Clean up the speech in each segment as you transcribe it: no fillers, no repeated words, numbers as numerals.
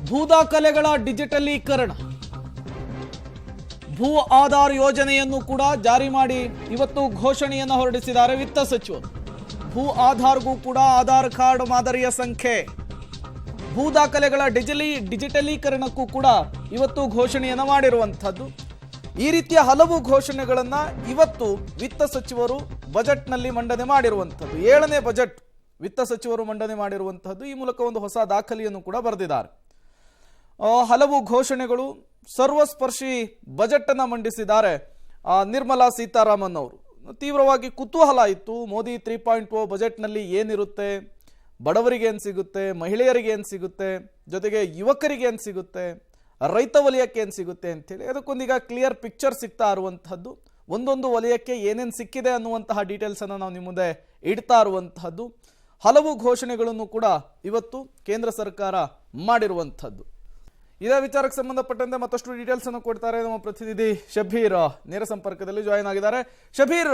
ಭೂದಾಖಲೆಗಳ ಡಿಜಿಟಲೀಕರಣ, ಭೂ ಆಧಾರ್ ಯೋಜನೆಯನ್ನು ಕೂಡ ಜಾರಿ ಮಾಡಿ ಇವತ್ತು ಘೋಷಣೆಯನ್ನು ಹೊರಡಿಸಿದ್ದಾರೆ ವಿತ್ತ ಸಚಿವರು. ಭೂ ಆಧಾರ್ಗೂ ಕೂಡ ಆಧಾರ್ ಕಾರ್ಡ್ ಮಾದರಿಯ ಸಂಖ್ಯೆ, ಭೂ ದಾಖಲೆಗಳ ಡಿಜಿಟಲೀಕರಣಕ್ಕೂ ಕೂಡ ಇವತ್ತು ಘೋಷಣೆಯನ್ನು ಮಾಡಿರುವಂಥದ್ದು. ಈ ರೀತಿಯ ಹಲವು ಘೋಷಣೆಗಳನ್ನು ಇವತ್ತು ವಿತ್ತ ಸಚಿವರು ಬಜೆಟ್ನಲ್ಲಿ ಮಂಡನೆ ಮಾಡಿರುವಂಥದ್ದು. 7ನೇ ಬಜೆಟ್ ವಿತ್ತ ಸಚಿವರು ಮಂಡನೆ ಮಾಡಿರುವಂಥದ್ದು. ಈ ಮೂಲಕ ಒಂದು ಹೊಸ ದಾಖಲೆಯನ್ನು ಕೂಡ ಬರೆದಿದ್ದಾರೆ. ಹಲವು ಘೋಷಣೆಗಳು, ಸರ್ವಸ್ಪರ್ಶಿ ಬಜೆಟ್ ಅನ್ನು ಮಂಡಿಸಿದ್ದಾರೆ ನಿರ್ಮಲಾ ಸೀತಾರಾಮನ್ ಅವರು. ತೀವ್ರವಾಗಿ ಕುತೂಹಲ ಇತ್ತು, ಮೋದಿ 3.0 ಬಜೆಟ್ನಲ್ಲಿ ಏನಿರುತ್ತೆ, ಬಡವರಿಗೆ ಏನು ಸಿಗುತ್ತೆ, ಮಹಿಳೆಯರಿಗೆ ಏನು ಸಿಗುತ್ತೆ, ಜೊತೆಗೆ ಯುವಕರಿಗೆ ಏನು ಸಿಗುತ್ತೆ, ರೈತ ವಲಯಕ್ಕೆ ಏನು ಸಿಗುತ್ತೆ ಅಂತೇಳಿ ಅದಕ್ಕೊಂದೀಗ ಕ್ಲಿಯರ್ ಪಿಕ್ಚರ್ ಸಿಗ್ತಾ ಇರುವಂತಹದ್ದು. ಒಂದೊಂದು ವಲಯಕ್ಕೆ ಏನೇನು ಸಿಕ್ಕಿದೆ ಅನ್ನುವಂತಹ ಡೀಟೇಲ್ಸನ್ನು ನಾವು ನಿಮ್ಮ ಮುಂದೆ ಇಡ್ತಾ ಇರುವಂತಹದ್ದು. ಹಲವು ಘೋಷಣೆಗಳನ್ನು ಕೂಡ ಇವತ್ತು ಕೇಂದ್ರ ಸರ್ಕಾರ ಮಾಡಿರುವಂಥದ್ದು. ಇದೇ ವಿಚಾರಕ್ಕೆ ಸಂಬಂಧಪಟ್ಟಂತೆ ಮತ್ತಷ್ಟು ಡೀಟೇಲ್ಸ್ ಅನ್ನು ಕೊಡ್ತಾರೆ ನಮ್ಮ ಪ್ರತಿನಿಧಿ ಶಬೀರ್, ನೇರ ಸಂಪರ್ಕದಲ್ಲಿ ಜಾಯಿನ್ ಆಗಿದ್ದಾರೆ. ಶಬೀರ್,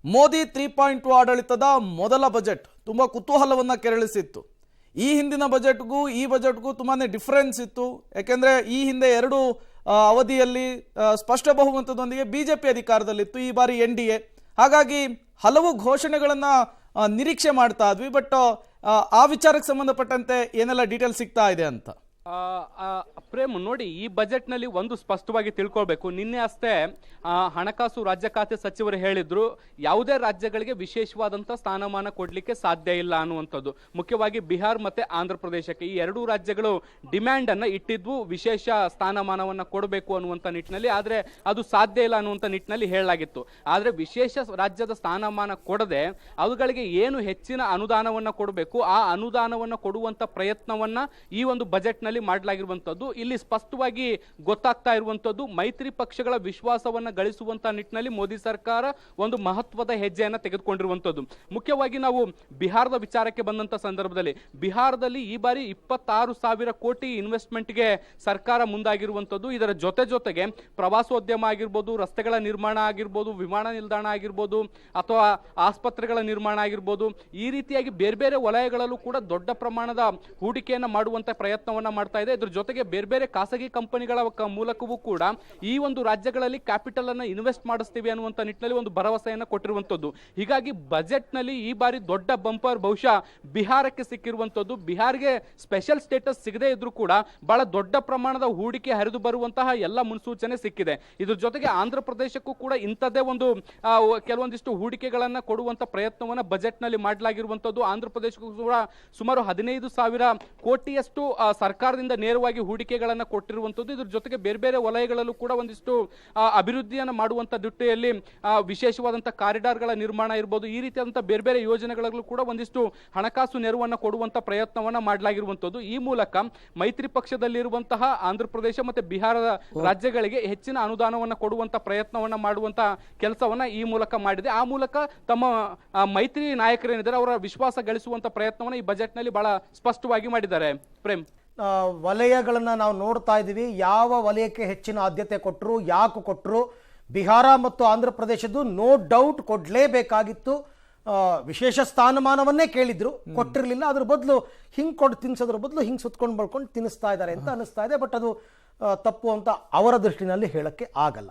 ಮೋದಿ 3.0 ಆಡಳಿತದ ಮೊದಲ ಬಜೆಟ್ ತುಂಬಾ ಕುತೂಹಲವನ್ನ ಕೆರಳಿಸಿತ್ತು. ಈ ಹಿಂದಿನ ಬಜೆಟ್ಗೂ ಈ ಬಜೆಟ್ಗೂ ತುಂಬಾನೇ ಡಿಫರೆನ್ಸ್ ಇತ್ತು. ಯಾಕೆಂದ್ರೆ ಈ ಹಿಂದೆ 2 ಅವಧಿಯಲ್ಲಿ ಸ್ಪಷ್ಟ ಬಹುಮತದೊಂದಿಗೆ ಬಿಜೆಪಿ ಅಧಿಕಾರದಲ್ಲಿತ್ತು, ಈ ಬಾರಿ NDA. ಹಾಗಾಗಿ ಹಲವು ಘೋಷಣೆಗಳನ್ನ ನಿರೀಕ್ಷೆ ಮಾಡ್ತಾ ಇದ್ವಿ. ಬಟ್ ಆ ವಿಚಾರಕ್ಕೆ ಸಂಬಂಧಪಟ್ಟಂತೆ ಏನೆಲ್ಲ ಡೀಟೇಲ್ ಸಿಗ್ತಾ ಇದೆ ಅಂತ ಪ್ರೇಮ್ ನೋಡಿ, ಈ ಬಜೆಟ್ ನಲ್ಲಿ ಒಂದು ಸ್ಪಷ್ಟವಾಗಿ ತಿಳ್ಕೊಳ್ಬೇಕು. ನಿನ್ನೆ ಅಷ್ಟೇ ಹಣಕಾಸು ರಾಜ್ಯ ಖಾತೆ ಸಚಿವರು ಹೇಳಿದ್ರು, ಯಾವುದೇ ರಾಜ್ಯಗಳಿಗೆ ವಿಶೇಷವಾದಂತಹ ಸ್ಥಾನಮಾನ ಕೊಡ್ಲಿಕ್ಕೆ ಸಾಧ್ಯ ಇಲ್ಲ ಅನ್ನುವಂಥದ್ದು. ಮುಖ್ಯವಾಗಿ ಬಿಹಾರ್ ಮತ್ತೆ ಆಂಧ್ರ ಪ್ರದೇಶಕ್ಕೆ ಈ 2 ರಾಜ್ಯಗಳು ಡಿಮ್ಯಾಂಡ್ ಅನ್ನ ಇಟ್ಟಿದ್ವು, ವಿಶೇಷ ಸ್ಥಾನಮಾನವನ್ನ ಕೊಡಬೇಕು ಅನ್ನುವಂಥ ನಿಟ್ಟಿನಲ್ಲಿ. ಆದ್ರೆ ಅದು ಸಾಧ್ಯ ಇಲ್ಲ ಅನ್ನುವಂಥ ನಿಟ್ಟಿನಲ್ಲಿ ಹೇಳಲಾಗಿತ್ತು. ಆದ್ರೆ ವಿಶೇಷ ರಾಜ್ಯದ ಸ್ಥಾನಮಾನ ಕೊಡದೆ ಅವುಗಳಿಗೆ ಏನು ಹೆಚ್ಚಿನ ಅನುದಾನವನ್ನ ಕೊಡಬೇಕು, ಆ ಅನುದಾನವನ್ನ ಕೊಡುವಂತ ಪ್ರಯತ್ನವನ್ನ ಈ ಒಂದು ಬಜೆಟ್ ನಲ್ಲಿ ಮಾಡಲಾಗಿರುವಂತದ್ದು. ಇಲ್ಲಿ ಸ್ಪಷ್ಟವಾಗಿ ಗೊತ್ತಾಗ್ತಾ ಇರುವಂತದ್ದು, ಮೈತ್ರಿ ಪಕ್ಷಗಳ ವಿಶ್ವಾಸವನ್ನ ಗಳಿಸುವಂತ ನಿಟ್ಟಿನಲ್ಲಿ ಮೋದಿ ಸರ್ಕಾರ ಒಂದು ಮಹತ್ವದ ಹೆಜ್ಜೆಯನ್ನ ತೆಗೆದುಕೊಂಡಿರುವಂತದ್ದು. ಮುಖ್ಯವಾಗಿ ನಾವು ಬಿಹಾರದ ವಿಚಾರಕ್ಕೆ ಬಂದಂತ ಸಂದರ್ಭದಲ್ಲಿ, ಬಿಹಾರದಲ್ಲಿ ಈ ಬಾರಿ 26,000 ಕೋಟಿ ಇನ್ವೆಸ್ಟ್ಮೆಂಟ್ಗೆ ಸರ್ಕಾರ ಮುಂದಾಗಿರುವಂತದ್ದು. ಇದರ ಜೊತೆಗೆ ಪ್ರವಾಸೋದ್ಯಮ ಆಗಿರ್ಬೋದು, ರಸ್ತೆಗಳ ನಿರ್ಮಾಣ ಆಗಿರ್ಬೋದು, ವಿಮಾನ ನಿಲ್ದಾಣ ಆಗಿರ್ಬೋದು, ಅಥವಾ ಆಸ್ಪತ್ರೆಗಳ ನಿರ್ಮಾಣ ಆಗಿರ್ಬೋದು, ಈ ರೀತಿಯಾಗಿ ಬೇರೆ ಬೇರೆ ವಲಯಗಳಲ್ಲೂ ಕೂಡ ದೊಡ್ಡ ಪ್ರಮಾಣದ ಹೂಡಿಕೆಯನ್ನ ಮಾಡುವಂತ ಪ್ರಯತ್ನವನ್ನ ಮಾಡ್ತಾ ಇದೆ. ಇದ್ರ ಜೊತೆಗೆ ಬೇರೆ ಬೇರೆ ಖಾಸಗಿ ಕಂಪನಿಗಳ ಮೂಲಕವೂ ಕೂಡ ಈ ಒಂದು ರಾಜ್ಯಗಳಲ್ಲಿ ಕ್ಯಾಪಿಟಲ್ ಅನ್ನ ಇನ್ವೆಸ್ಟ್ ಮಾಡಿಸ್ತೀವಿ ಅನ್ನುವಂತ ನಿಟ್ಟಿನಲ್ಲಿ ಒಂದು ಭರವಸೆಯನ್ನ ಕೊಟ್ಟಿರುವಂತದ್ದು. ಹೀಗಾಗಿ ಬಜೆಟ್ ನಲ್ಲಿ ಈ ಬಾರಿ ದೊಡ್ಡ ಬಂಪರ್ ಬಹುಶಃ ಬಿಹಾರಕ್ಕೆ ಸಿಕ್ಕಿರುವಂತದ್ದು. ಬಿಹಾರ್ಗೆ ಸ್ಪೆಷಲ್ ಸ್ಟೇಟಸ್ ಸಿಗದೇ ಇದ್ರೂ ಕೂಡ ಬಹಳ ದೊಡ್ಡ ಪ್ರಮಾಣದ ಹೂಡಿಕೆ ಹರಿದು ಬರುವಂತಹ ಎಲ್ಲ ಮುನ್ಸೂಚನೆ ಸಿಕ್ಕಿದೆ. ಇದ್ರ ಜೊತೆಗೆ ಆಂಧ್ರ ಪ್ರದೇಶಕ್ಕೂ ಕೂಡ ಇಂಥದ್ದೇ ಒಂದು ಕೆಲವೊಂದಿಷ್ಟು ಹೂಡಿಕೆಗಳನ್ನ ಕೊಡುವಂತ ಪ್ರಯತ್ನವನ್ನ ಬಜೆಟ್ ನಲ್ಲಿ ಮಾಡಲಾಗಿರುವಂತದ್ದು. ಆಂಧ್ರ ಪ್ರದೇಶಕ್ಕೂ ಕೂಡ ಸುಮಾರು 15,000 ಕೋಟಿಯಷ್ಟು ಸರ್ಕಾರದಿಂದ ನೇರವಾಗಿ ಹೂಡಿಕೆಗಳನ್ನ ಕೊಟ್ಟಿರುವಂತದ್ದು. ಇದ್ರ ಜೊತೆಗೆ ಬೇರೆ ಬೇರೆ ವಲಯಗಳಲ್ಲೂ ಕೂಡ ಒಂದಿಷ್ಟು ಅಭಿವೃದ್ಧಿಯನ್ನು ಮಾಡುವಂತ ದಿಟ್ಟೆಯಲ್ಲಿ ವಿಶೇಷವಾದಂತಹ ಕಾರಿಡಾರ್ಗಳ ನಿರ್ಮಾಣ ಇರಬಹುದು, ಈ ರೀತಿಯಾದಂತಹ ಬೇರೆ ಬೇರೆ ಯೋಜನೆಗಳಲ್ಲೂ ಕೂಡ ಒಂದಿಷ್ಟು ಹಣಕಾಸು ನೆರವನ್ನ ಕೊಡುವಂತ ಪ್ರಯತ್ನವನ್ನ ಮಾಡಲಾಗಿರುವಂತದ್ದು. ಈ ಮೂಲಕ ಮೈತ್ರಿ ಪಕ್ಷದಲ್ಲಿರುವಂತಹ ಆಂಧ್ರ ಪ್ರದೇಶ ಮತ್ತೆ ಬಿಹಾರದ ರಾಜ್ಯಗಳಿಗೆ ಹೆಚ್ಚಿನ ಅನುದಾನವನ್ನ ಕೊಡುವಂತ ಪ್ರಯತ್ನವನ್ನ ಮಾಡುವಂತ ಕೆಲಸವನ್ನ ಈ ಮೂಲಕ ಮಾಡಿದೆ. ಆ ಮೂಲಕ ತಮ್ಮ ಮೈತ್ರಿ ನಾಯಕರೇನಿದ್ದಾರೆ ಅವರ ವಿಶ್ವಾಸ ಗಳಿಸುವಂತ ಪ್ರಯತ್ನವನ್ನ ಈ ಬಜೆಟ್ ನಲ್ಲಿ ಬಹಳ ಸ್ಪಷ್ಟವಾಗಿ ಮಾಡಿದ್ದಾರೆ. ಪ್ರೇಮ್, ವಲಯಗಳನ್ನು ನಾವು ನೋಡ್ತಾ ಇದ್ದೀವಿ. ಯಾವ ವಲಯಕ್ಕೆ ಹೆಚ್ಚಿನ ಆದ್ಯತೆ ಕೊಟ್ಟರು, ಯಾಕೆ ಕೊಟ್ಟರು? ಬಿಹಾರ ಮತ್ತು ಆಂಧ್ರ ಪ್ರದೇಶದ್ದು ನೋ ಡೌಟ್ ಕೊಡಲೇಬೇಕಾಗಿತ್ತು. ವಿಶೇಷ ಸ್ಥಾನಮಾನವನ್ನೇ ಕೇಳಿದ್ರು, ಕೊಟ್ಟಿರಲಿಲ್ಲ. ಅದ್ರ ಬದಲು ಹಿಂಗೆ ಕೊಟ್ಟು ತಿನ್ಸೋದ್ರ ಬದಲು ಹಿಂಗೆ ಸುತ್ಕೊಂಡು ಬರ್ಕೊಂಡು ತಿನ್ನಿಸ್ತಾ ಇದ್ದಾರೆ ಅಂತ ಅನಿಸ್ತಾ ಇದೆ. ಬಟ್ ಅದು ತಪ್ಪು ಅಂತ ಅವರ ದೃಷ್ಟಿನಲ್ಲಿ ಹೇಳಕ್ಕೆ ಆಗಲ್ಲ.